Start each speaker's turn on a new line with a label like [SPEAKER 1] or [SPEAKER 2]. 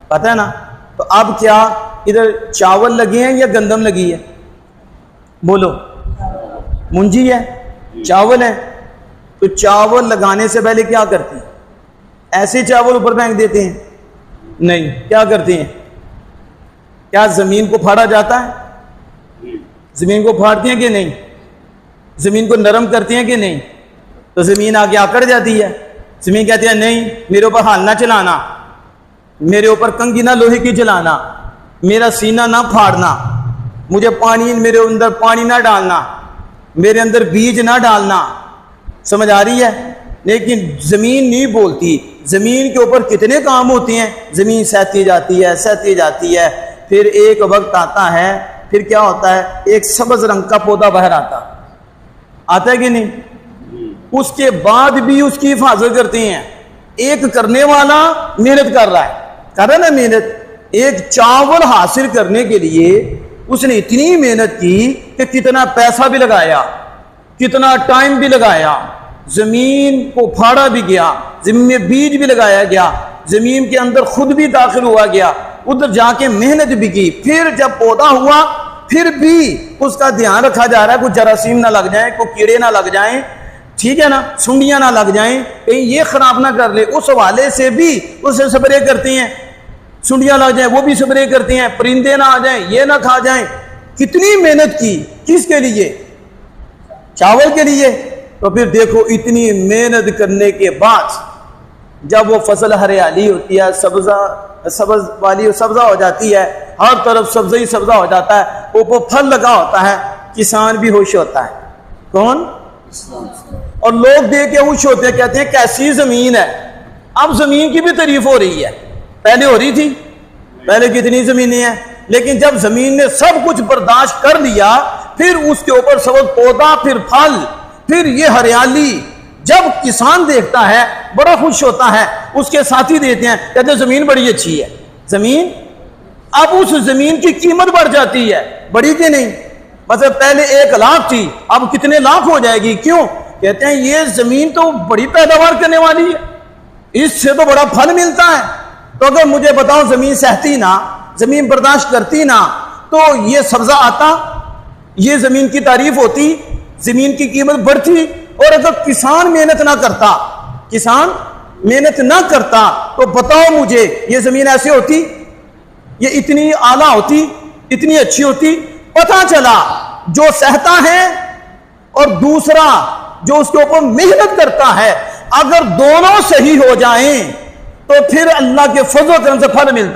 [SPEAKER 1] پتہ ہے نا؟ تو اب کیا ادھر چاول لگے ہیں یا گندم لگی ہے؟ بولو، منجی ہے، چاول ہے. تو چاول لگانے سے پہلے کیا کرتے ہیں؟ ایسے چاول اوپر پھینک دیتے ہیں؟ نہیں. کیا کرتے ہیں؟ کیا زمین کو پھاڑا جاتا ہے؟ زمین کو پھاڑتے ہیں کہ نہیں؟ زمین کو نرم کرتے ہیں کہ نہیں؟ تو زمین آگے آکڑ جاتی ہے. زمین کہتی ہے نہیں، میرے اوپر ہال نہ چلانا، میرے اوپر کنگھی نہ لوہے کی چلانا، میرا سینہ نہ پھاڑنا، مجھے پانی، میرے اندر پانی نہ ڈالنا، میرے اندر بیج نہ ڈالنا. سمجھ آ رہی ہے؟ لیکن زمین نہیں بولتی. زمین کے اوپر کتنے کام ہوتے ہیں. زمین سہتی جاتی ہے، سہتی جاتی ہے. پھر ایک وقت آتا ہے، پھر کیا ہوتا ہے؟ ایک سبز رنگ کا پودا باہر آتا ہے کہ نہیں؟ اس کے بعد بھی اس کی حفاظت کرتے ہیں. ایک کرنے والا محنت کر رہا ہے نا محنت. ایک چاول حاصل کرنے کے لیے اس نے اتنی محنت کی کہ کتنا پیسہ بھی لگایا، کتنا ٹائم بھی لگایا، زمین کو پھاڑا بھی گیا، زمین میں بیج بھی لگایا گیا، زمین کے اندر خود بھی داخل ہوا گیا، ادھر جا کے محنت بھی کی. پھر جب پودا ہوا پھر بھی اس کا دھیان رکھا جا رہا ہے، کوئی جراثیم نہ لگ جائیں، کوئی کیڑے نہ لگ جائیں، ٹھیک ہے نا، سنڈیاں نہ لگ جائیں، کہیں یہ خراب نہ کر لے. اس حوالے سے بھی اسے سپرے کرتے ہیں. سنڈیاں لگ جائیں وہ بھی سپرے کرتے ہیں، پرندے نہ آ جائیں، یہ نہ کھا جائیں. کتنی محنت کی، کس کے لیے؟ چاول کے لیے. تو پھر دیکھو اتنی محنت کرنے کے بعد جب وہ فصل ہریالی ہوتی ہے، سبز والی سبزہ ہو جاتی ہے، ہر طرف سبزہ ہی سبزہ ہو جاتا ہے، اوپر پھل لگا ہوتا ہے، کسان بھی خوش ہوتا ہے. کون؟ اور لوگ دیکھ کے خوش ہوتے ہیں، کہتے ہیں کیسی زمین ہے. اب زمین کی بھی تعریف ہو رہی ہے، پہلے ہو رہی تھی. پہلے کتنی زمینیں ہیں، لیکن جب زمین نے سب کچھ برداشت کر لیا، پھر اس کے اوپر سبز پودا، پھر پھل، پھر یہ ہریالی، جب کسان دیکھتا ہے بڑا خوش ہوتا ہے. اس کے ساتھی دیتے ہیں، کہتے ہیں زمین بڑی اچھی ہے. زمین، اب اس زمین کی قیمت بڑھ جاتی ہے، بڑی کہ نہیں؟ مطلب پہلے 1,00,000 تھی، اب کتنے لاکھ ہو جائے گی. کیوں؟ کہتے ہیں یہ زمین تو بڑی پیداوار کرنے والی ہے، اس سے تو بڑا پھل ملتا ہے. تو اگر مجھے بتاؤ زمین سہتی نہ، زمین برداشت کرتی نہ، تو یہ سبزہ آتا، یہ زمین کی تعریف ہوتی، زمین کی قیمت بڑھتی. اور اگر کسان محنت نہ کرتا، کسان محنت نہ کرتا، تو بتاؤ مجھے یہ زمین ایسے ہوتی، یہ اتنی اعلیٰ ہوتی، اتنی اچھی ہوتی. پتہ چلا جو سہتا ہے اور دوسرا جو اس کے اوپر محنت کرتا ہے، اگر دونوں صحیح ہو جائیں تو پھر اللہ کے فضل و کرم سے پھل ملتا ہے.